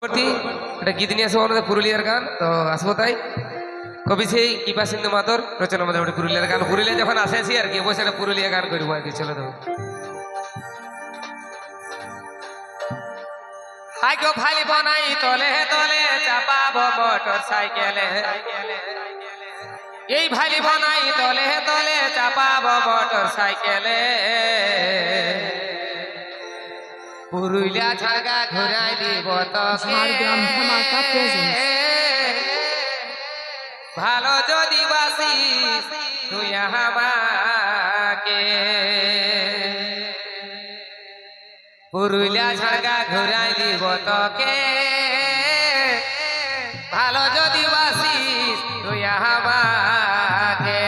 এটা গীত নিয়ে আসবো আমাদের পুরুলিয়ার গান তো আসবো তাই কবি সেই কৃপা সিন্ধু মাতর রচনা আমাদের পুরুলিয়ার গান পুরুলিয়া যখন আসেছি আর কি বসে একটা পুরুলিয়া গান করবো আর কি চলে দেবো হাই গো ভালি বনাই তলে তলে চাপাবো মোটর সাইকেলে এই ভালি বনাই তলে তলে চাপাবো মোটর সাইকেলে পুরুলিয়া ঝাড়গা ঘুরাই দিব ঝাড়গ্রাম ধামাকা প্রেজেন্ট ভালো যদি বাসিস তুই আমাকে পুরুলিয়া ঝাড়গা ঘুরাই দিব তোকে ভালো যদি বাসিস তুই আমাকে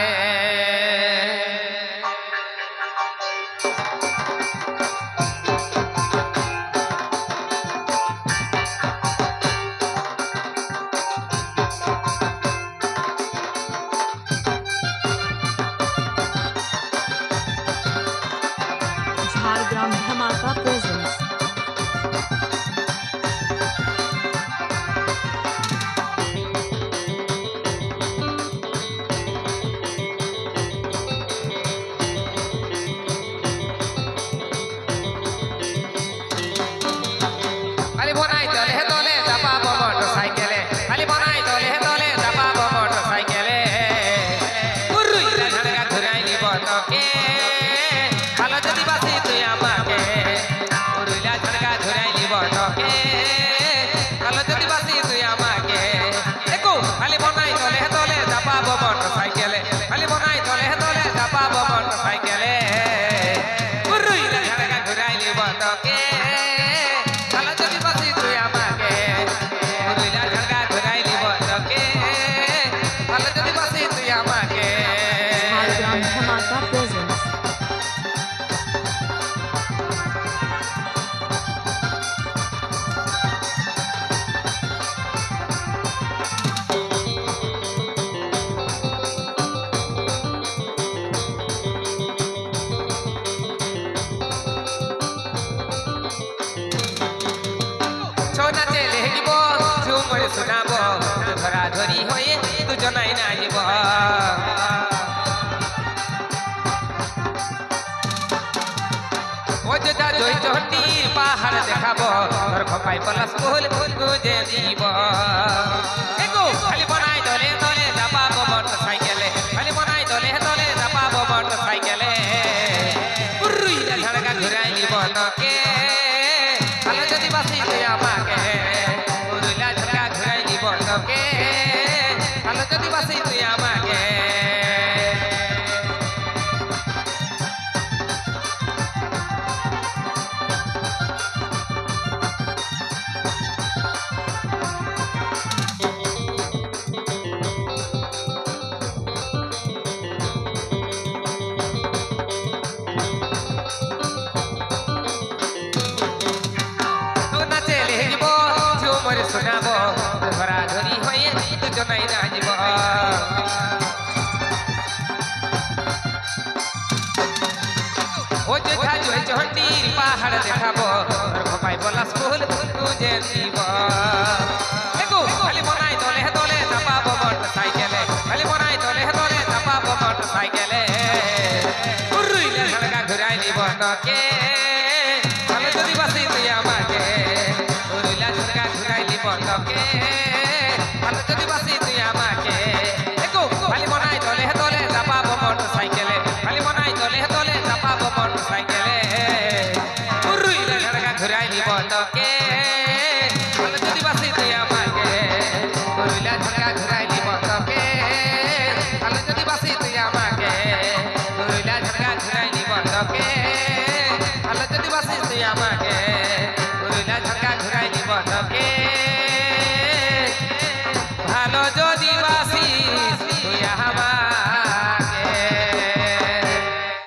ঝাড়গ্রাম ধামাকা প্রেজেন্ট খালি বনাই তলে তলে চাপাবো মোটর সাইকেলে খালি বনাই তলে তলে চাপাবো মোটর সাইকেলে পুরুলিয়া ঝাড়গা ঘুরাই নিব তোকে ভালো যদি বাসি তুই আমাকে পুরুলিয়া ঝাড়গা ঘুরাই নিব তোকে ভালো যদি বাসি তুই আমাকে দেখো খালি বনাই তলে তলে চাপাবো মোটর সাইকেলে খালি বনাই তলে তলে চাপাবো মোটর সাইকেলে পুরুলিয়া ঝাড়গা ঘুরাই নিব তোকে ভালো যদি বাসি তুই আমাকে পুরুলিয়া ঝাড়গা ঘুরাই নিব তোকে ভালো যদি বাসি তুই আমাকে ঝাড়গ্রাম ধামাকা প্রেজেন্ট ছৌ নাচে লেগিব ঝুমর শুনাব ধরা ধরি হয়ে দুজনাই নাচিব অযোধ্যা জয় চণ্ডীর পাহাড় দেখাব তোর খপাই পলাশ ফুল গুজে দিব এগো খালি বনাই দলে দলে চাপাবো মোটর সাইকেলে খালি বনাই দলে দলে চাপাবো মোটর সাইকেলে পুরুলিয়া ঝাড়গা ঘুরাই দিব তোকে ভালো যদি বাসি তুই আমাকে পুরুলিয়া ঝাড়গা ঘুরাই দিব তোকে ভালো যদি বাসি তুই আমাকে নাচে লেগিব ঝুমর শুনাব ধরা ধরি হয়ে দুজনাই নাচিব অযোধ্যা জয় চণ্ডীর পাহাড় দেখাব তোর খপাই পলাশ ফুল গুজে দিব